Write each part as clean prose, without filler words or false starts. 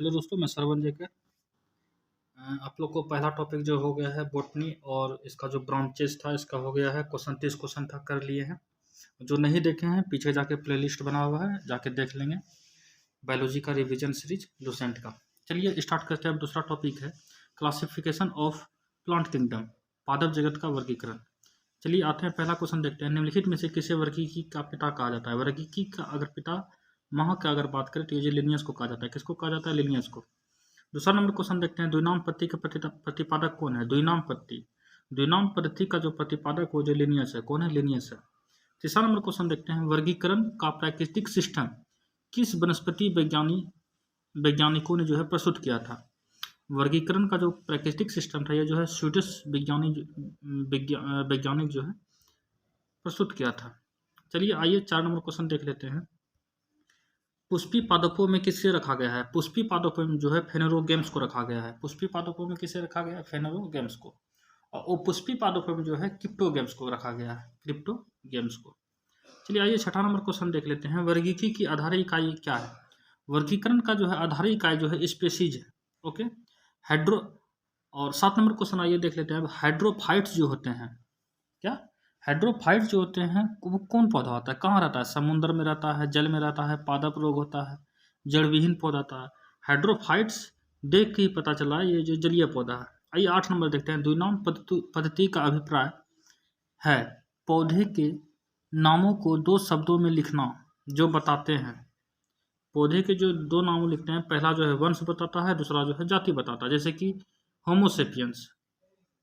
Hello दोस्तों, मैं सरवन जेकर। आप लोग को पहला टॉपिक जो हो गया है बॉटनी, और इसका जो ब्रांचेस था इसका हो गया है क्वेश्चन 30 क्वेश्चन था, कर लिए हैं। जो नहीं देखे हैं पीछे जाके प्लेलिस्ट बना हुआ है, जाके देख लेंगे। बायोलॉजी का रिवीजन सीरीज लुसेंट का। चलिए स्टार्ट करते हैं। अब दूसरा टॉपिक है क्लासिफिकेशन ऑफ प्लांट किंगडम, पादप जगत का वर्गीकरण। चलिए आते हैं, पहला क्वेश्चन देखते हैं। निम्नलिखित में से किसे वर्गीकी का पिता कहा जाता है? वर्गीकी का अगर पिता माह का अगर बात करें तो ये लिनियस को कहा जाता है। किसको कहा जाता है? लिनियस को। दूसरा नंबर क्वेश्चन देखते हैं, द्विनाम पद्धति का प्रतिपादक कौन है? द्विनाम पद्धति, द्विनाम पद्धति का जो प्रतिपादक हो जो लिनियस है, कौन है? लिनियस है। तीसरा नंबर क्वेश्चन देखते हैं, वर्गीकरण का प्राकृतिक सिस्टम किस वनस्पति वैज्ञानिकों ने जो है प्रस्तुत किया था? वर्गीकरण का जो प्राकृतिक सिस्टम था ये जो है स्वीडिश वैज्ञानिक जो है प्रस्तुत किया था। चलिए आइए 4 नंबर क्वेश्चन देख लेते हैं। पुष्पी पादपों में किसे रखा गया है? पुष्पी पादपों में जो है फेनेरोगेम्स को रखा गया है। पुष्पी पादपों में किसे रखा गया है? फेनेरोगेम्स को। और वो पुष्पी पादपों में जो है क्रिप्टोगेम्स को रखा गया है, क्रिप्टोगेम्स को। चलिए आइए 6ठा नंबर क्वेश्चन देख लेते हैं। वर्गीकी की आधार इकाई क्या है? वर्गीकरण का जो है आधार इकाई जो है स्पेसीज है। Okay, hydro. और 7 नंबर क्वेश्चन आइए देख लेते हैं। हाइड्रोफाइट्स जो होते हैं, क्या हाइड्रोफाइट्स जो होते हैं वो कौन पौधा होता है? कहाँ रहता है? समुद्र में रहता है, जल में रहता है, पादप रोग होता है, जड़विहीन पौधा होता है। हाइड्रोफाइट्स देख के ही पता चला ये जो जलीय पौधा है। आइए 8 नंबर देखते हैं। द्विनाम पद्धति का अभिप्राय है पौधे के नामों को 2 शब्दों में लिखना जो बताते हैं। पौधे के जो 2 नाम लिखते हैं, पहला जो है वंश बताता है, दूसरा जो है जाति बताता है। जैसे कि होमोसेपियंस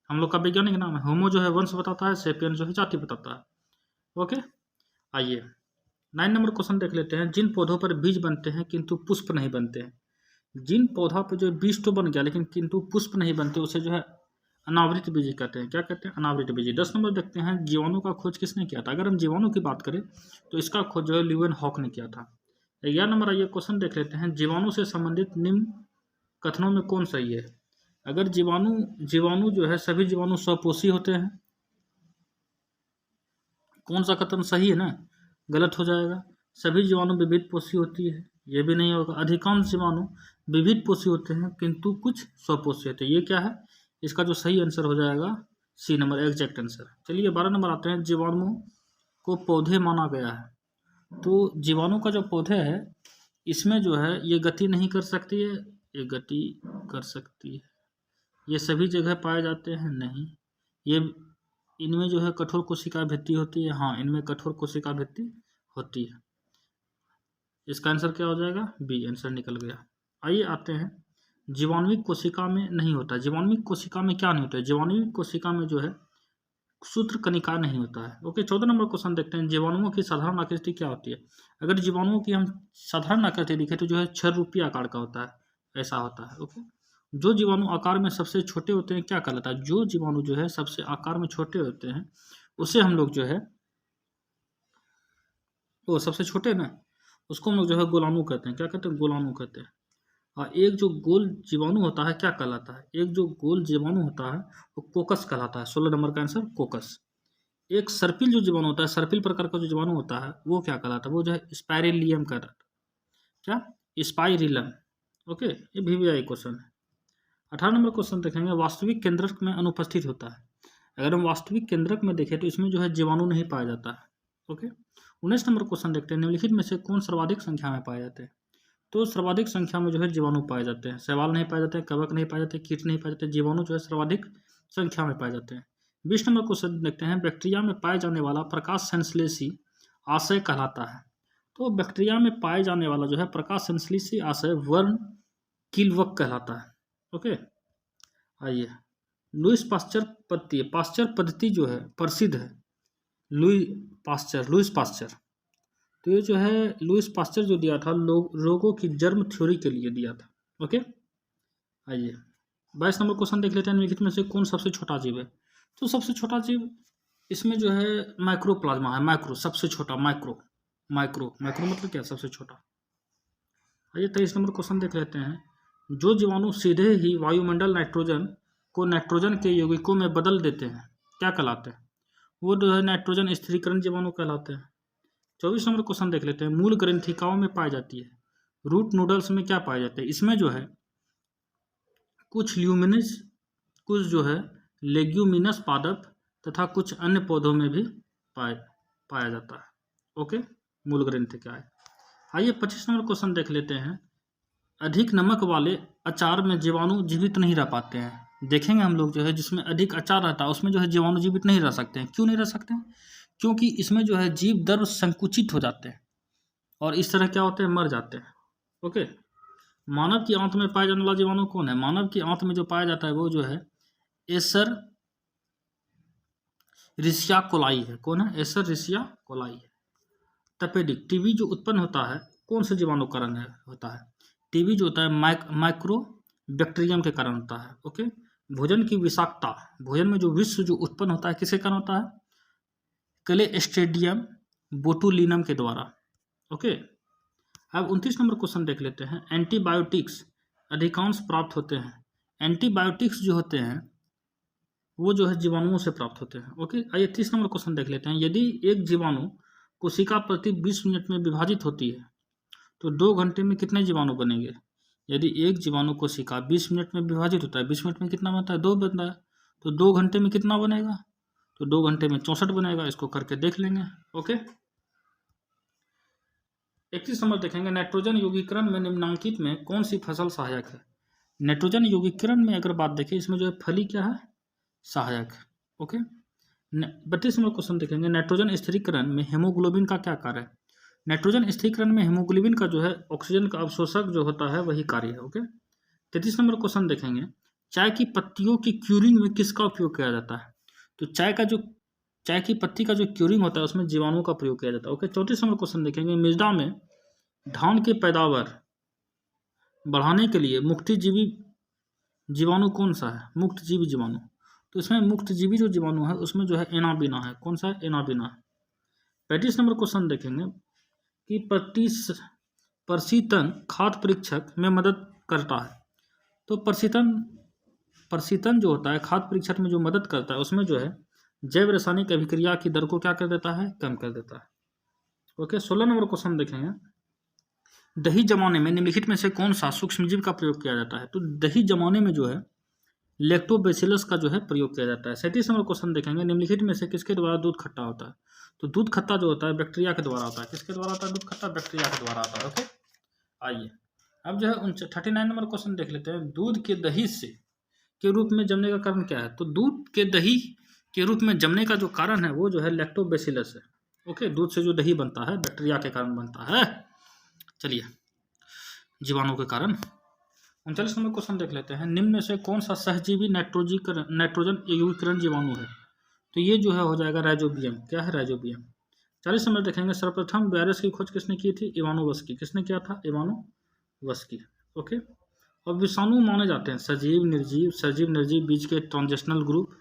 हम लोग का वैज्ञानिक नाम है, होमो जो है वंश बताता है, सेपियन जो है जाति बताता है। ओके, आइए 9 नंबर क्वेश्चन देख लेते हैं। जिन पौधों पर बीज बनते हैं किंतु पुष्प नहीं बनते हैं, जिन पौधा पर जो बीज तो बन गया लेकिन किंतु पुष्प नहीं बनते, उसे जो है अनावृत बीज कहते हैं। क्या कहते हैं? अनावृत बीज। 10 नंबर देखते हैं, जीवाणु का खोज किसने किया था? अगर हम जीवाणु की बात करें तो इसका खोज जो है ल्यूवेन हॉक ने किया था। 11 नंबर आइए क्वेश्चन देख लेते हैं। जीवाणु से संबंधित निम्न कथनों में कौन सही है? अगर जीवाणु जो है, सभी जीवाणु स्वपोषी होते हैं, कौन सा कथन सही है ना? गलत हो जाएगा। सभी जीवाणु विविध पोषी होती है, ये भी नहीं होगा। अधिकांश जीवाणु विविध पोषी होते हैं किंतु कुछ स्वपोषी होते हैं, ये क्या है? इसका जो सही आंसर हो जाएगा सी नंबर, एग्जैक्ट आंसर। चलिए 12 नंबर आते हैं। जीवाणु को पौधे माना गया है, तो जीवाणु का जो पौधे है इसमें जो है ये गति नहीं कर सकती है, ये गति कर सकती है। ये सभी जगह पाए जाते हैं? नहीं। ये इनमें जो है कठोर कोशिका भित्ति होती है, हाँ इनमें कठोर कोशिका भित्ति होती है। इसका आंसर क्या हो जाएगा? बी, आंसर निकल गया। आइए आते हैं, जीवाणुविक कोशिका में नहीं होता। जीवाणुविक कोशिका में क्या नहीं होता है? जीवाणुविक कोशिका में जो है सूत्र कणिका नहीं होता है। ओके, 14 नंबर क्वेश्चन देखते हैं। जीवाणुओं की साधारण आकृति क्या होती है? अगर जीवाणुओं की हम साधारण आकृति देखें तो जो है 6 रूपीय आकार का होता है, ऐसा होता है। ओके, जो जीवाणु आकार में सबसे छोटे होते हैं क्या कहलाता है? जो जीवाणु जो है सबसे आकार में छोटे होते हैं उसे हम लोग जो है, वो सबसे छोटे ना, उसको हम लोग जो है गोलाणु कहते हैं। क्या कहते हैं? गोलाणु कहते हैं। और एक जो गोल जीवाणु होता है क्या कहलाता है? एक जो गोल जीवाणु होता है वो कोकस कहलाता है। 16 नंबर का आंसर कोकस। एक सर्पिल जो जीवाणु होता है, सर्पिल प्रकार का जो जीवाणु होता है वो क्या कहलाता है? वो जो है स्पाइरिलियम कहलाता है। क्या? स्पाइरिलम। ओके, ये VVI क्वेश्चन है। 18 नंबर क्वेश्चन देखेंगे। वास्तविक केंद्रक में अनुपस्थित होता है। अगर हम वास्तविक केंद्रक में देखें तो इसमें जो है जीवाणु नहीं पाया जाता है। ओके, 19 नंबर क्वेश्चन देखते हैं। निम्नलिखित में से कौन सर्वाधिक संख्या में पाए जाते हैं? तो सर्वाधिक संख्या में जो है जीवाणु पाए जाते हैं। शैवाल नहीं पाए जाते, कवक नहीं पाए जाते, कीट नहीं पाए जाते, जीवाणु जो है सर्वाधिक संख्या में पाए जाते हैं। 20 नंबर क्वेश्चन देखते हैं। बैक्टीरिया में पाए जाने वाला प्रकाश संश्लेषी आशय कहलाता है। तो बैक्टीरिया में पाए जाने वाला जो है प्रकाश संश्लेषी आशय वर्न किलवक कहलाता है। ओके, आइए लुईस पास्चर पद्धति जो है प्रसिद्ध है। लुईस पास्चर, तो ये जो है लुईस पास्चर जो दिया था रोगों की जर्म थ्योरी के लिए दिया था। ओके, आइए 22 नंबर क्वेश्चन देख लेते हैं। निम्नलिखित में से कौन सबसे छोटा जीव है? तो सबसे छोटा जीव इसमें जो है माइक्रोप्लाज्मा है। माइक्रो सबसे छोटा, माइक्रो मतलब क्या? सबसे छोटा। आइए 23 नंबर क्वेश्चन देख लेते हैं। जो जीवाणु सीधे ही वायुमंडल नाइट्रोजन को नाइट्रोजन के यौगिकों में बदल देते हैं क्या कहलाते हैं? वो जो है नाइट्रोजन स्थिरीकरण जीवाणु कहलाते हैं। 24 नंबर क्वेश्चन देख लेते हैं। मूल ग्रंथिकाओं में पाई जाती है। रूट नूडल्स में क्या पाए जाते हैं, इसमें जो है कुछ ल्यूमिनस, कुछ जो है लेग्यूमिनस पादप तथा कुछ अन्य पौधों में भी पाया जाता है। ओके, मूल ग्रंथ क्या है। आइए 25 नंबर क्वेश्चन देख लेते हैं। अधिक नमक वाले अचार में जीवाणु जीवित नहीं रह पाते हैं। देखेंगे हम लोग जो है जिसमें अधिक अचार रहता है उसमें जो है जीवाणु जीवित नहीं रह सकते हैं। क्यों नहीं रह सकते हैं? क्योंकि इसमें जो है जीव दर संकुचित हो जाते हैं और इस तरह क्या होते हैं, मर जाते हैं। ओके, मानव की आंत में पाया जाने वाला जीवाणु कौन है? मानव की आंत में जो पाया जाता है वो जो है एसर रिसिया कोलाई है। कौन है? एसर रिसिया कोलाई है। तपेडिक, टीबी जो उत्पन्न होता है कौन से जीवाणु कारण होता है? टीबी जो होता है माइक्रो बैक्टीरियम के कारण होता है। ओके, भोजन की विषाक्तता, भोजन में जो विष जो उत्पन्न होता है किसके कारण होता है? क्लेस्ट्रीडियम बोटुलिनम के द्वारा। ओके, अब 29 नंबर क्वेश्चन देख लेते हैं। एंटीबायोटिक्स अधिकांश प्राप्त होते हैं। एंटीबायोटिक्स जो होते हैं वो जो है जीवाणुओं से प्राप्त होते हैं। ओके, आइए 30 नंबर क्वेश्चन देख लेते हैं। यदि एक जीवाणु कोशिका प्रति 20 मिनट में विभाजित होती है तो 2 घंटे में कितने जीवाणु बनेंगे? यदि एक जीवाणु कोशिका 20 मिनट में विभाजित होता है, 20 मिनट में कितना बनता है? 2 बनता है। तो 2 घंटे में कितना बनेगा? तो 2 घंटे में 64 बनेगा। इसको करके देख लेंगे। ओके, 31 नंबर देखेंगे। नाइट्रोजन यौगीकरण में निम्नलिखित में कौन सी फसल सहायक है? नाइट्रोजन यौगीकरण में अगर बात देखें इसमें जो है फली क्या है? सहायक। ओके, 32 नंबर क्वेश्चन देखेंगे। नाइट्रोजन स्थिरीकरण में हेमोग्लोबिन का क्या कार्य है? नाइट्रोजन स्थिरीकरण में हेमोग्लोबिन का जो है ऑक्सीजन का अवशोषक जो होता है वही कार्य है। ओके, 33 नंबर क्वेश्चन देखेंगे। चाय की पत्तियों की क्यूरिंग में किसका उपयोग किया जाता है? तो चाय की पत्ती का जो क्यूरिंग होता है उसमें जीवाणु का प्रयोग किया जाता है। ओके, 34 नंबर क्वेश्चन देखेंगे। मृदा में धान की पैदावार बढ़ाने के लिए मुक्तजीवी जीवाणु कौन सा है? मुक्तजीवी जीवाणु। तो इसमें मुक्तजीवी जो जीवाणु है उसमें जो है एनाबिना है। कौन सा है? एनाबिना है। 35 नंबर क्वेश्चन देखेंगे कि प्रशीतन खाद्य परीक्षक में मदद करता है। तो प्रशीतन जो होता है खाद्य परीक्षक में जो मदद करता है उसमें जो है जैव रासायनिक अभिक्रिया की दर को क्या कर देता है? कम कर देता है। ओके, 16 नंबर क्वेश्चन देखेंगे। दही जमाने में निम्नलिखित में से कौन सा सूक्ष्मजीव का प्रयोग किया जाता है? तो दही जमाने में जो है लैक्टोबैसिलस का जो है प्रयोग किया जाता है। 37 नंबर क्वेश्चन देखेंगे। निम्नलिखित में से किसके द्वारा दूध खट्टा होता है? तो दूध खट्टा जो होता है बैक्टीरिया के द्वारा होता है। किसके द्वारा होता है दूध खट्टा? बैक्टीरिया के द्वारा होता है। ओके, आइए अब जो है 39 नंबर क्वेश्चन देख लेते हैं। दूध के दही से के रूप में जमने का कारण क्या है? तो दूध के दही के रूप में जमने का जो कारण है वो जो है लैक्टोबैसिलस है। ओके, दूध से जो दही बनता है बैक्टीरिया के कारण बनता है। चलिए, जीवाणु के कारण। 39 नंबर क्वेश्चन देख लेते हैं। निम्न में से कौन सा सहजीवी नाइट्रोजन यौगीकरण जीवाणु है? तो ये जो है हो जाएगा राइजोबियम। क्या है? राइजोबियम। 40 नंबर देखेंगे। सर्वप्रथम वायरस की खोज किसने की थी? इवानोवस्की। किसने किया था? इवानोवस्की। ओके, और विषाणु माने जाते हैं सजीव निर्जीव, सजीव निर्जीव बीज के ट्रांजिशनल ग्रुप।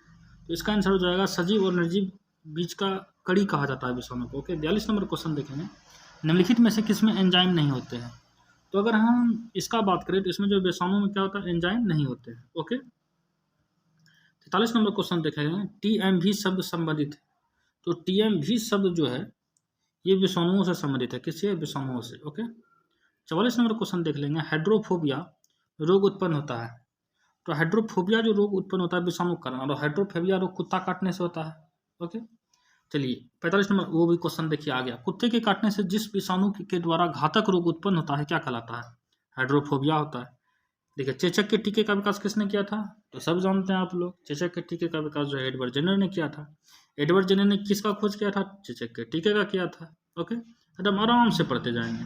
तो इसका आंसर हो जाएगा सजीव और निर्जीव बीज का कड़ी कहा जाता है विषाणु को। ओके, 42 नंबर क्वेश्चन देखेंगे। निम्नलिखित में से किसमें एंजाइम नहीं होते हैं? तो अगर हम इसका बात करें तो इसमें जो विषाणु में क्या होता है? एंजाइम नहीं होते हैं। ओके, 43 नंबर क्वेश्चन देखेंगे। टीएमवी शब्द संबंधित है। तो टीएमवी शब्द जो है ये विषाणुओं से संबंधित है। किससे? विषाणुओं से। ओके, 44 नंबर क्वेश्चन देख लेंगे। हाइड्रोफोबिया रोग उत्पन्न होता है। तो हाइड्रोफोबिया जो रोग उत्पन्न होता है विषाणु के कारण, और हाइड्रोफोबिया रोग कुत्ता काटने से होता है। ओके, चलिए 45 नंबर वो भी क्वेश्चन देखिए आ गया। कुत्ते के काटने से जिस विषाणु के द्वारा घातक रोग उत्पन्न होता है क्या कहलाता है? हाइड्रोफोबिया होता है। देखिए, चेचक के टीके का विकास किसने किया था? तो सब जानते हैं आप लोग, चेचक के टीके का विकास जो है एडवर्ड जेनर ने किया था। एडवर्ड जेनर ने किसका खोज किया था? चेचक के टीके का किया था। ओके, एकदम आराम से पढ़ते जाएंगे।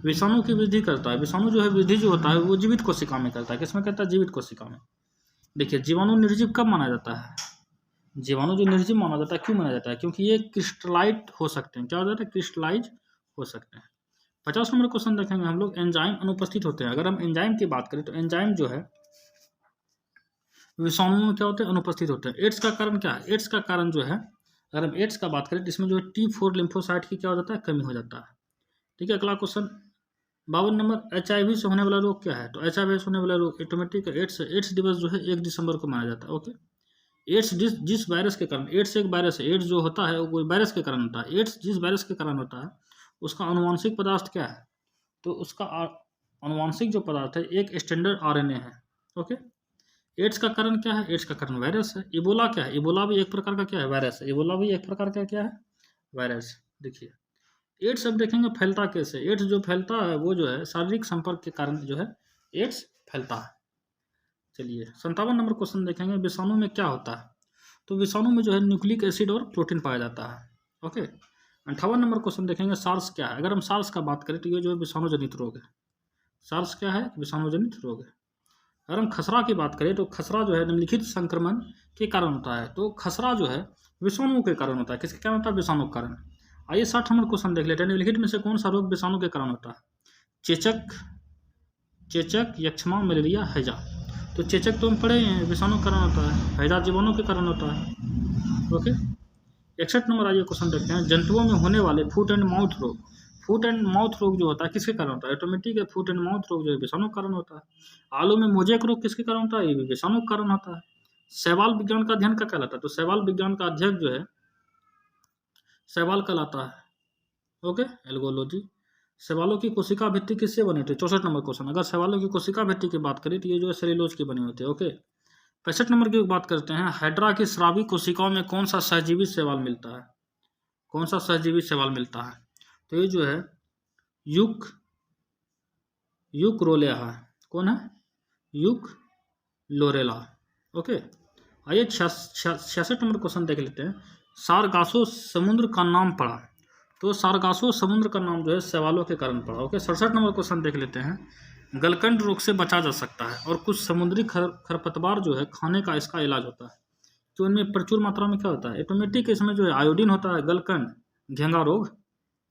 विषाणु की वृद्धि करता है। विषाणु जो है वृद्धि जो होता है वो जीवित कोशिका में करता है। किसमें करता है? जीवित कोशिका में। देखिए, जीवाणु निर्जीव कब माना जाता है? जीवाणु जो निर्जीव माना जाता है क्यों माना जाता है? क्योंकि ये क्रिस्टलाइट हो सकते हैं। क्या हो जाता है? क्रिस्टलाइज हो सकते हैं। 50 नंबर क्वेश्चन देखेंगे हम लोग। एंजाइम अनुपस्थित होते हैं। अगर हम एंजाइम की बात करें तो एंजाइम जो है विषाणुओं में क्या होते हैं? अनुपस्थित होते हैं। एड्स का कारण क्या है? एड्स का कारण जो है अगर हम एड्स का बात करें तो इसमें जो है T4 लिम्फोसाइट की क्या हो जाता है? कमी हो जाता है। ठीक है, अगला क्वेश्चन 52 नंबर। HIV से होने वाला रोग क्या है? तो HIV से होने वाला रोग ऑटोमेटिक एड्स दिवस जो है 1 दिसंबर को मनाया जाता है। ओके, एड्स जिस वायरस के कारण, एड्स एक वायरस है, एड्स जो होता है वो वायरस के कारण होता है। एड्स जिस वायरस के कारण होता है उसका अनुवांशिक पदार्थ क्या है? तो उसका अनुवांशिक जो पदार्थ है एक स्टैंडर्ड आरएनए है। ओके, एड्स का कारण क्या है? एड्स का कारण वायरस है। इबोला क्या है? इबोला भी एक प्रकार का क्या है? वायरस है। इबोला भी एक प्रकार का क्या है? वायरस। देखिए एड्स अब देखेंगे फैलता कैसे। एड्स जो फैलता है वो जो है शारीरिक संपर्क के कारण जो है एड्स फैलता है। चलिए 57 नंबर क्वेश्चन देखेंगे, विषाणु में क्या होता है? तो विषाणु में जो है न्यूक्लिक एसिड और प्रोटीन पाया जाता है। ओके, 58 नंबर क्वेश्चन देखेंगे, सार्स क्या है? अगर हम सार्स का बात करें तो ये जो है विषाणु जनित रोग है। सार्स क्या है? विषाणु जनित रोग है। अगर हम खसरा की बात करें तो खसरा जो है निम्नलिखित संक्रमण के कारण होता है। तो खसरा जो है विषाणु के कारण होता है। किसके कारण होता है? विषाणु के कारण। आइए 60 नंबर क्वेश्चन देख लेते हैं, निम्नलिखित में से कौन सा रोग विषाणु के कारण होता है? चेचक, चेचक, यक्ष्मा, मलेरिया, हैजा। तो चेचक तो हम पढ़े हैं विषाणु के कारण होता है, हैजा जीवाणु के कारण होता है। ओके, 61 नंबर आइए क्वेश्चन देखते हैं, जंतुओं में होने वाले फुट एंड माउथ रोग। फुट एंड माउथ रोग जो होता है किसके कारण होता है? ऑटोमेटिक है। फुट एंड माउथ रोग जो है विषाणु के कारण होता है। आलू में मोजेक रोग किसके कारण होता है? ये भी विषाणु के कारण होता है। शैवाल विज्ञान का अध्ययन क्या कहलाता है? तो शैवाल विज्ञान का अध्ययन जो है शैवाल कहलाता है। Okay, algology. शैवालों की कोशिका भित्ति किससे बनी होती है? 64 नंबर क्वेश्चन। अगर शैवालों की कोशिका भित्ति की बात करें तो ये जो है सेल्यूलोज की बनी होती है। ओके, 65 नंबर की बात करते हैं, हाइड्रा की स्रावी कोशिकाओं में कौन सा सहजीवी शैवाल मिलता है? कौन सा सहजीवी शैवाल मिलता है? तो ये जो है युक यूक्रोलेआ है। कौन है? युक लोरेला। ओके, आइए 66 नंबर क्वेश्चन देख लेते हैं, सारगासो समुद्र का नाम पड़ा। तो सारगासो समुद्र का नाम जो है शैवालों के कारण पड़ा। ओके, 67 नंबर क्वेश्चन देख लेते हैं, गलकंड रोग से बचा जा सकता है और कुछ समुद्री खरपतवार जो है खाने का इसका इलाज होता है। तो इनमें प्रचुर मात्रा में क्या होता है? ऑटोमेटिक इसमें जो है आयोडीन होता है। गलकंड, घेंगा रोग।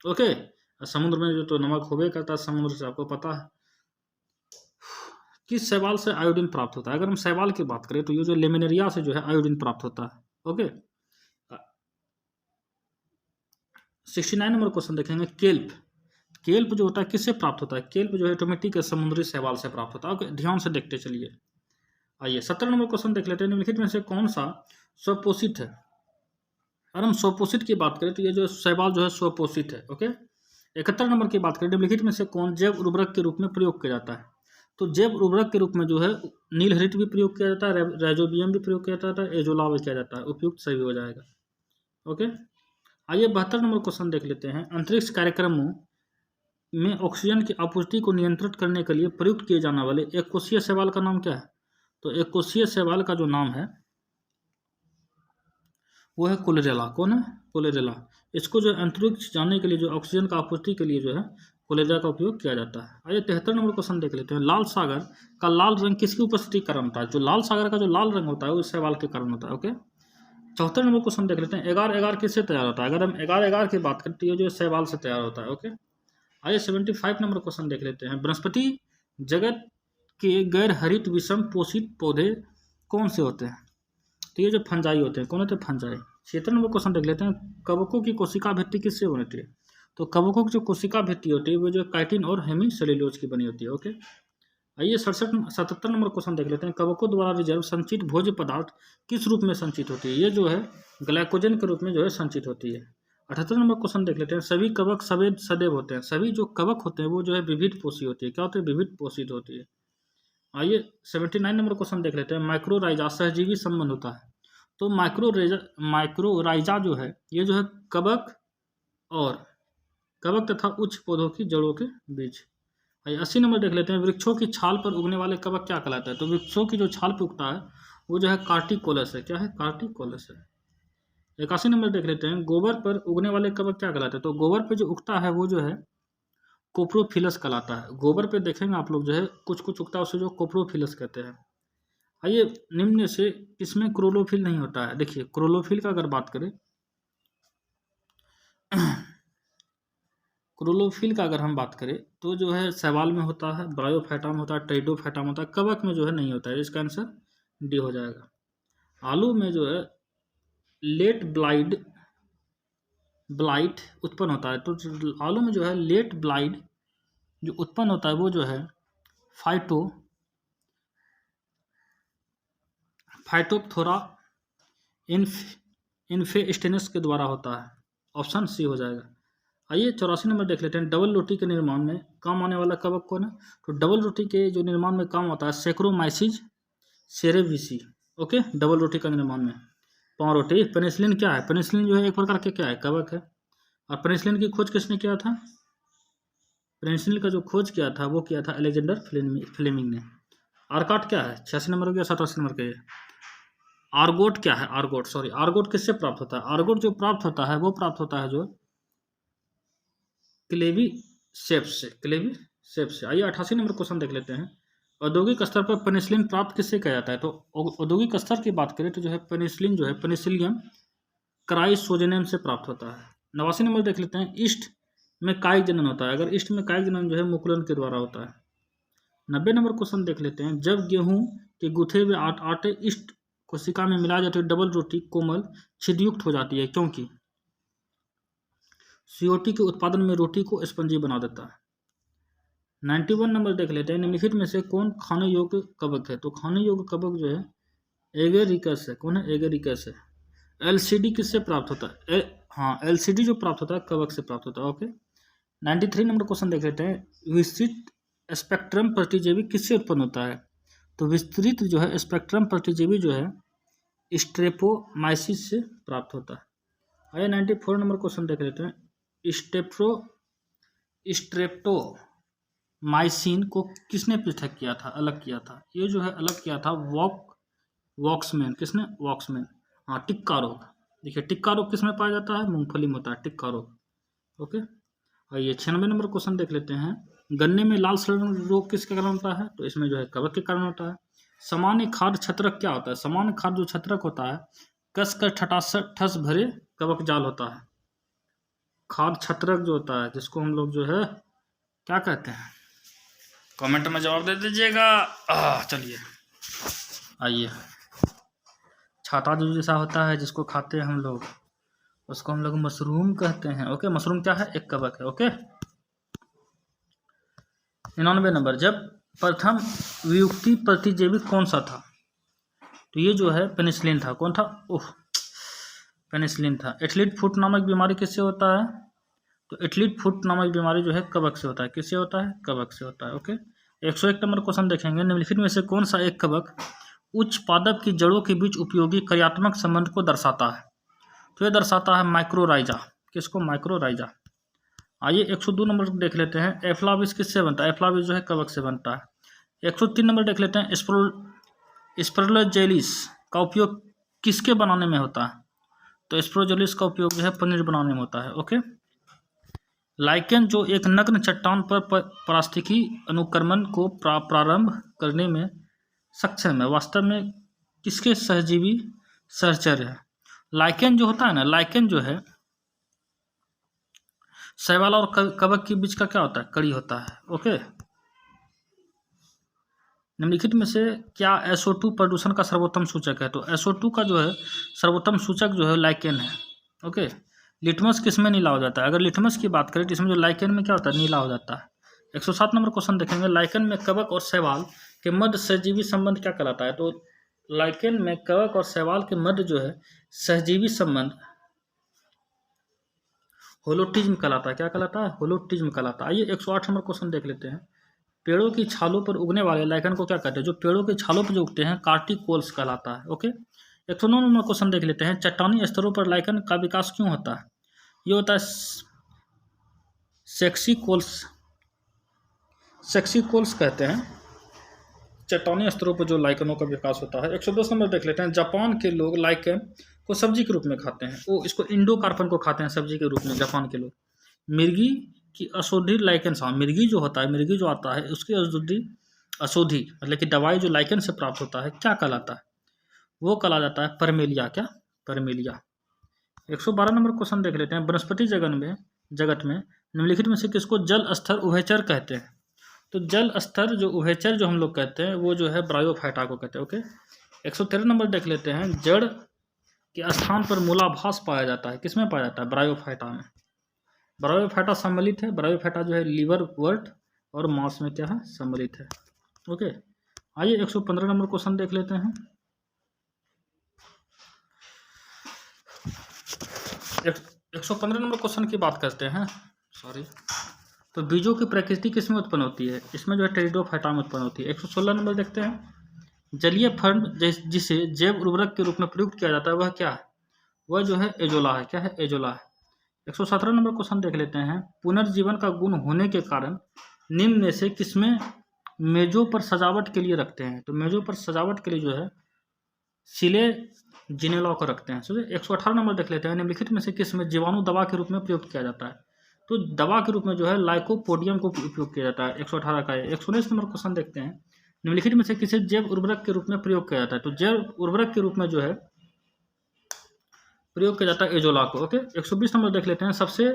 ओके, समुद्र में जो तो नमक होबे करता है समुद्र से, आपको पता है। किस शैवाल से आयोडीन प्राप्त होता है? अगर हम शैवाल की बात करें तो ये जो लेमिनेरिया से जो है आयोडीन प्राप्त होता है। ओके, 69 नंबर क्वेश्चन देखेंगे, केल्प। केल्प जो होता है किससे प्राप्त होता है? केल्प जो है ऑटोमेटिक समुद्री शैवाल से प्राप्त होता है। ओके, ध्यान से देखते चलिए। आइए 17 नंबर क्वेश्चन देख लेते हैं, निम्नलिखित में से कौन सा स्वपोषित है? अगर हम स्वपोषित की बात करें तो ये जो शैवाल जो है स्वपोषित है। ओके, 71 नंबर की बात करें, निम्नलिखित में से कौन जैव उर्वरक के रूप में प्रयोग किया जाता है? तो जैव उर्वरक के रूप में जो है नीलहरित भी प्रयोग किया जाता है, राइजोबियम भी प्रयोग किया जाता है, एजोला भी किया जाता है। उपयुक्त सही हो जाएगा। ओके, आइए 72 नंबर क्वेश्चन देख लेते हैं, अंतरिक्ष कार्यक्रमों में ऑक्सीजन की आपूर्ति को नियंत्रित करने के लिए प्रयुक्त किए जाने वाले एक कोशीय शैवाल का नाम क्या है? तो एक कोशीय शैवाल का जो नाम है वो है कोलेरेला। कौन है? कोलेरेला। इसको जो अंतरिक्ष जाने के लिए जो ऑक्सीजन का आपूर्ति के लिए जो है कोलेरेला का उपयोग किया जाता है। आइए 73 नंबर क्वेश्चन देख लेते हैं, लाल सागर का लाल रंग किसकी उपस्थिति के कारण होता है? जो लाल सागर का जो लाल रंग होता है वो शैवाल के कारण होता है। ओके, 74 नंबर क्वेश्चन देख लेते हैं, एगार एगार किससे तैयार होता है? अगर हम एगार एगार की बात करें तो ये जो शैवाल से तैयार होता है। ओके, आइए 75 नंबर क्वेश्चन देख लेते हैं, वनस्पति जगत के गैर हरित विषम पोषित पौधे कौन से होते हैं? तो ये जो फंजाई होते हैं। कौन होते हैं? फंजाई। 76 नंबर क्वेश्चन देख लेते हैं, कवकों की कोशिका भित्ति किससे बनी होती है? तो कवकों की जो कोशिका भित्ति होती है वो जो काइटिन और हेमीसेल्यूलोज की बनी होती है। ओके, आइए 77 नंबर क्वेश्चन देख लेते हैं, कवकों द्वारा रिजर्व संचित भोज्य पदार्थ किस रूप में संचित होती है? ये जो है ग्लाइकोजन के रूप में जो है संचित होती है। 78 नंबर क्वेश्चन देख लेते हैं, सभी कवक सफेद सदैव होते हैं। सभी जो कवक होते हैं वो जो है विविध पोषी होती है। क्या होती है? विविध पोषित होती है। आइए 79 नंबर क्वेश्चन देख लेते हैं, माइक्रोराइजा सहजीवी संबंध होता है। तो माइक्रोराइजा जो है ये जो है कवक तथा उच्च पौधों की जड़ों के बीच। 80 नंबर देख लेते हैं, वृक्षों की छाल पर उगने वाले कवक क्या कहलाता है? तो वृक्षों की जो छाल पर उगता है वो जो है कार्टिकोलस है। क्या है? कार्टिकोलस है। 81 नंबर देख लेते हैं, गोबर पर उगने वाले कवक क्या कहलाते हैं? तो गोबर पर जो उगता है वो जो है कोप्रोफिलस कहलाता है। गोबर पे देखेंगे आप लोग जो है कुछ कुछ उगता है उसे जो कोप्रोफिलस कहते हैं। आइए निम्न से इसमें क्रोलोफिल नहीं होता है। देखिए क्रोलोफिल का अगर बात करें क्रोलोफिल का अगर हम बात करें तो जो है शैवाल में होता है, ब्रायोफाइटा में होता है, टेरिडोफाइटा में होता है, कवक में जो है नहीं होता है। इसका आंसर डी हो जाएगा। आलू में जो है लेट ब्लाइट उत्पन्न होता है। तो आलू में जो है लेट ब्लाइट जो उत्पन्न होता है वो जो है फाइटोप्थोरा इन्फेस्टेनस के द्वारा होता है। ऑप्शन सी हो जाएगा। आइए 84 नंबर देख लेते हैं। डबल रोटी के निर्माण में काम आने वाला कवक कौन है? तो डबल रोटी के जो निर्माण में काम आता है सैक्रोमाइसिस सेरेविसी। ओके, डबल रोटी का निर्माण में पाँव रोटी। पेनिसिलिन क्या है? पेनिसिलिन जो है एक प्रकार के क्या है? कवक है। और पेनिसिलिन की खोज किसने किया था? पेनिसिलिन का जो खोज किया था वो किया था अलेक्जेंडर फ्लेमिंग ने। आर्गोट क्या है? 86 नंबर हो गया, 87 नंबर के। आर्गोट क्या है? आर्गोट किससे प्राप्त होता है? आर्गोट जो प्राप्त होता है वो प्राप्त होता है जो क्लेवी सेप से। आइए 88 नंबर क्वेश्चन देख लेते हैं। औद्योगिक स्तर पर पेनिसिलिन प्राप्त किससे किया जाता है? तो औद्योगिक स्तर की बात करें तो जो है पेनिसिलिन जो है पेनिसिलियम क्राइसोजेनेम से प्राप्त होता है। 89 नंबर देख लेते हैं। ईस्ट में कायिक जनन होता है। अगर ईस्ट में कायिक जनन जो है मुकुलन के द्वारा होता है। 90 नंबर क्वेश्चन देख लेते हैं। जब गेहूं के गूथे हुए आटे ईस्ट कोशिका में मिला जाते डबल रोटी कोमल छिदयुक्त हो जाती है, क्योंकि सीओटी के उत्पादन में रोटी को स्पंजी बना देता है। 91 नंबर देख लेते हैं। निम्नलिखित में से कौन खाने योग्य कवक है? तो खाने योग्य कवक जो है एगेरिकस है। कौन है? एगेरिकस है। एलसीडी किससे प्राप्त होता है? हाँ, एलसीडी जो प्राप्त होता है कवक से प्राप्त होता है। ओके, 93 नंबर क्वेश्चन देख लेते हैं। विस्तृत स्पेक्ट्रम प्रतिजीवी किससे उत्पन्न होता है? तो विस्तृत जो है स्पेक्ट्रम प्रतिजीवी जो है स्ट्रेप्टोमाइसिस से प्राप्त होता है। आइए 94 नंबर क्वेश्चन देख लेते हैं। स्ट्रेप्टोमाइसिन को किसने पृथक किया था, अलग किया था? ये जो है अलग किया था वॉक्समैन। किसने? वॉक्समैन। हाँ, टिक्का रोग। देखिए टिक्का रोग किसमें पाया जाता है? मूंगफली में होता है टिक्का रोग। ओके, आइए 96 नंबर क्वेश्चन देख लेते हैं। गन्ने में लाल सड़न रोग किसके कारण होता है? तो इसमें जो है कवक के कारण होता है। सामान्य खाद्य छत्रक क्या होता है? सामान्य खाद्य जो छत्रक होता है कस कर ठस भरे कवक जाल होता है। खाद्य छत्रक जो होता है जिसको हम लोग जो है क्या कहते हैं? कमेंट में जवाब दे दीजिएगा। चलिए आइए, छाता जो जैसा होता है जिसको खाते हैं हम लोग उसको हम लोग मशरूम कहते हैं। ओके, मशरूम क्या है? एक कवक है। Okay, 99 number. जब प्रथम वियुक्ति प्रतिजैविक कौन सा था? तो ये जो है पेनिसिलिन था। कौन था? पेनिसिलिन था। एथलीट फुट नामक बीमारी किससे होता है? तो एथलीट फुट नामक बीमारी जो है कवक से होता है। किससे होता है? कवक से होता है। ओके, 101 नंबर क्वेश्चन देखेंगे। निम्नलिखित में से कौन सा एक कवक उच्च पादप की जड़ों के बीच उपयोगी कार्यात्मक संबंध को दर्शाता है? तो ये दर्शाता है माइक्रोराइजा। किसको? माइक्रोराइजा। आइए 102 नंबर देख लेते हैं। एफ्लाविस किससे बनता है? एफ्लाविस जो है कवक से बनता है। 103 नंबर देख लेते हैं। स्पर्लोजेलिस का उपयोग किसके बनाने में होता है? तो स्पर्लोजेलिस का उपयोग जो है पनीर बनाने में होता है। ओके, लाइकेन जो एक नग्न चट्टान पर पारिस्थितिकी अनुक्रमण को प्रारंभ करने में सक्षम है, वास्तव में किसके सहजीवी सहचर्य है? लाइकेन जो होता है ना, लाइकेन जो है शैवाल और कवक के बीच का क्या होता है? कड़ी होता है। ओके, निम्नलिखित में से क्या SO2 प्रदूषण का सर्वोत्तम सूचक है? तो SO2 का जो है सर्वोत्तम सूचक जो है लाइकेन है। ओके, लिटमस किस में नीला हो जाता है? अगर लिटमस की बात करें तो इसमें जो लाइकेन में क्या होता है? नीला हो जाता है। 107 नंबर क्वेश्चन देखेंगे। लाइकेन में कवक और शैवाल के मध्य सहजीवी संबंध क्या कहलाता है? तो लाइकेन में कवक और शैवाल के मध्य जो है सहजीवी संबंध होलोटिज्म कहलाता है। क्या कहलाता है? होलोटिज्म कहलाता है। आइए 108 नंबर क्वेश्चन देख लेते हैं। पेड़ों की छालों पर उगने वाले लाइकेन को क्या कहते हैं? जो पेड़ों की छालों पर जो उगते हैं कार्टिकोल्स कहलाता है। ओके, 109 नंबर क्वेश्चन देख लेते हैं। चट्टानी स्तरों पर लाइकेन का विकास क्यों होता है? ये होता है सेक्सिकोल्स कहते हैं चट्टानी स्तरों पर जो लाइकेनों का विकास होता है। 110 नंबर देख लेते हैं। जापान के लोग लाइकेन को सब्जी के रूप में खाते हैं। वो इसको इंडोकार्पन को खाते हैं सब्जी के रूप में जापान के लोग। मिर्गी की अशोधि लाइकेन सा, मिर्गी जो होता है, मिर्गी जो आता है उसकी अशोधि मतलब कि दवाई जो लाइकेन से प्राप्त होता है क्या कहलाता है? वो कहा जाता है परमेलिया। क्या? परमेलिया। 112 नंबर क्वेश्चन देख लेते हैं। वनस्पति जगत में निम्नलिखित में से किसको जल स्तर उभयचर कहते हैं? तो जल स्तर जो उभयचर जो हम लोग कहते हैं वो जो है ब्रायोफाइटा को कहते हैं। ओके, 113 नंबर देख लेते हैं। जड़ के स्थान पर मूलाभास पाया जाता है। किसमें पाया जाता है? ब्रायोफाइटा में। ब्रायोफाइटा सम्मिलित है। ब्रायोफाइटा जो है लीवर वर्ट और मांस में क्या है? सम्मिलित है। ओके, आइए 115 नंबर क्वेश्चन देख लेते हैं। 115 नंबर क्वेश्चन की बात करते हैं। सॉरी। तो बीजों की प्रकृति किसमें उत्पन्न होती है? इसमें जो है टेरिडोफाइटा में उत्पन्न होती है। 116 नंबर देखते हैं। जलीय फर्न जिसे जैव उर्वरक के रूप में प्रयुक्त किया जाता है वह क्या है? वह जो है एजोला है। क्या है? एजोला है। 117 नंबर क्वेश्चन देख लेते हैं। पुनर्जीवन का गुण होने के कारण निम्न में से किसमें मेजों पर सजावट के लिए रखते हैं? तो मेजों पर सजावट के लिए जो है सिले जिनेलॉ को रखते हैं। सोचिए 118 नंबर देख लेते हैं। निम्नलिखित में से किसमें जीवाणु दवा के रूप में प्रयुक्त किया जाता है? तो दवा के रूप में जो है लाइकोपोडियम को उपयोग किया जाता है। 118 का है। 119 नंबर क्वेश्चन देखते हैं। निम्नलिखित में से किसे जैव उर्वरक के रूप में प्रयोग किया जाता है? तो जैव उर्वरक के रूप में जो है प्रयोग किया जाता है एजोला को। ओके। 120 नंबर देख लेते हैं। सबसे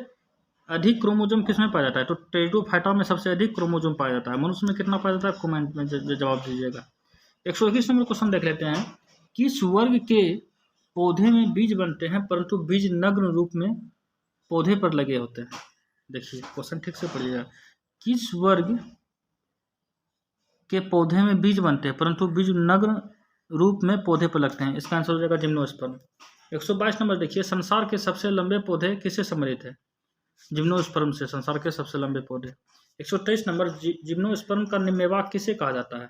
अधिक क्रोमोजोम किसमें पाया जाता है? तो टेरिडोफाइटा में सबसे अधिक क्रोमोजोम पाया जाता है। मनुष्य में कितना पाया जाता है? कमेंट में जवाब दीजिएगा। 121 नंबर क्वेश्चन देख लेते हैं। किस वर्ग के पौधे में बीज बनते हैं परंतु बीज नग्न रूप में पौधे पर लगे होते हैं? देखिए क्वेश्चन ठीक से पढ़िएगा। किस वर्ग के पौधे में बीज बनते हैं परंतु बीज नग्न रूप में पौधे पर लगते हैं? इसका आंसर हो जाएगा जिम्नोस्पर्म। 122 नंबर देखिए। संसार के सबसे लंबे पौधे किससे सम्मिलित है? जिम्नोस्पर्म से। संसार के सबसे लंबे पौधे। 123 नंबर जिम्नोस्पर्म का मेवा किसे कहा जाता है?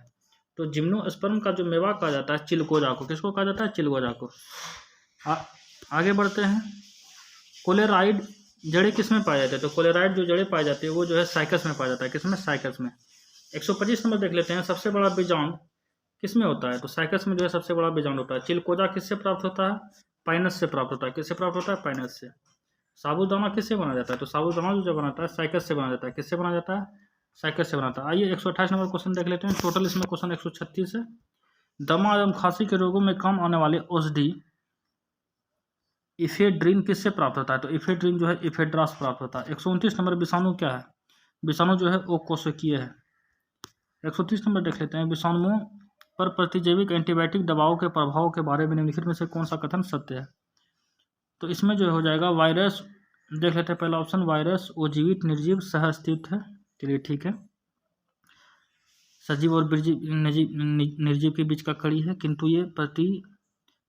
तो जिम्नोस्पर्म का जो मेवा कहा जाता है चिलगोजा को। किसको कहा जाता है? चिलगोजा को। आगे बढ़ते हैं। कोलेराइड जड़ें किसमें पाए जाते हैं? तो कोलेराइड जो जड़ें पाई जाती है वो जो है साइकस में पाया जाता है। किसमें? साइकस में। 125 नंबर देख लेते हैं। सबसे बड़ा बीजांड किसमें होता है? तो साइकस में जो है सबसे बड़ा बीजांड होता है। चिलगोजा किससे प्राप्त होता है? पाइनस से प्राप्त होता है। किससे प्राप्त होता है? पाइनस से। साबूदाना किससे बना जाता है? तो साबूदाना जो बनाता है साइकस से बना जाता है। किससे बना जाता है? साइकस से बनाता है। आइए 128 नंबर क्वेश्चन देख लेते हैं। टोटल इसमें क्वेश्चन 136 है। दमा एवं खांसी के रोगों में काम आने वाले औषधि इफेड्रिन किससे प्राप्त होता है? तो इफेड्रिन जो है इफेड्रा से प्राप्त होता है। 129 नंबर विषाणु क्या है? विषाणु जो है वो कोशिकीय है। 130 नंबर देख लेते हैं। विषाणुओं पर प्रतिजैविक एंटीबायोटिक दवाओं के प्रभाव के बारे में निम्नलिखित में से कौन सा कथन सत्य है? तो इसमें जो हो जाएगा वायरस। देख लेते हैं पहला ऑप्शन। वायरस वो जीवित निर्जीव सह अस्तित्व है। चलिए ठीक है। सजीव और निर्जीव के बीच का कड़ी है किंतु ये प्रति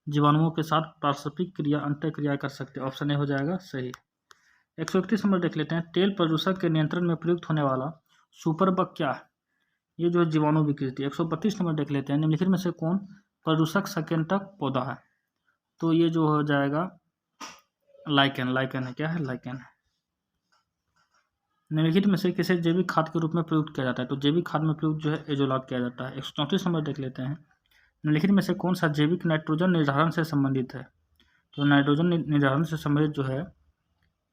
जीवाणुओं के साथ पारस्परिक क्रिया अंतर क्रिया कर सकते हैं। ऑप्शन ए हो जाएगा सही। 131 नंबर देख लेते हैं। तेल प्रदूषक के नियंत्रण में प्रयुक्त होने वाला सुपरबग क्या है? ये जो है जीवाणु विकृति। 132 नंबर देख लेते हैं। निम्नलिखित में से कौन प्रदूषक संकेतक पौधा है? तो ये जो हो जाएगा लाइकेन। लाइकेन है। क्या है? लाइकेन है। निम्नलिखित में से किसे जैविक खाद के रूप में प्रयुक्त किया जाता है? तो जैविक खाद में प्रयुक्त जो है एजोला किया जाता है। 134 नंबर देख लेते हैं। निम्नलिखित में से कौन सा जैविक नाइट्रोजन निर्धारण से संबंधित है? तो नाइट्रोजन निर्धारण से संबंधित जो है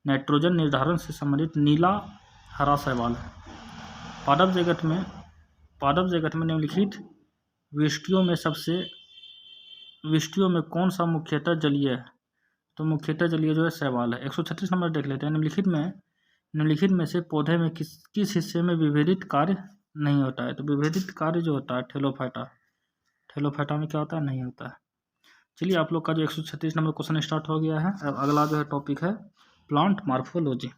नाइट्रोजन निर्धारण से संबंधित नीला हरा शैवाल है। पादप जगत में निम्नलिखित विष्टियों में कौन सा मुख्यतः जलीय है? तो मुख्यतः जलीय जो है शैवाल है। 136 नंबर देख लेते हैं। निम्नलिखित में से पौधे में किस हिस्से में विभेदित कार्य नहीं होता है? तो विभेदित कार्य जो होता है ठेलोफाइटा में क्या होता है? नहीं होता है। चलिए आप लोग का जो 136 नंबर क्वेश्चन स्टार्ट हो गया है। अब अगला जो है टॉपिक है प्लांट मार्फोलॉजी,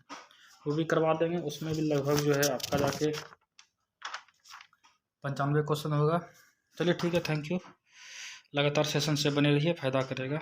वो भी करवा देंगे। उसमें भी लगभग जो है आपका जाके 95 क्वेश्चन होगा। चलिए ठीक है। Thank you. लगातार सेशन से बने रहिए, फ़ायदा करेगा।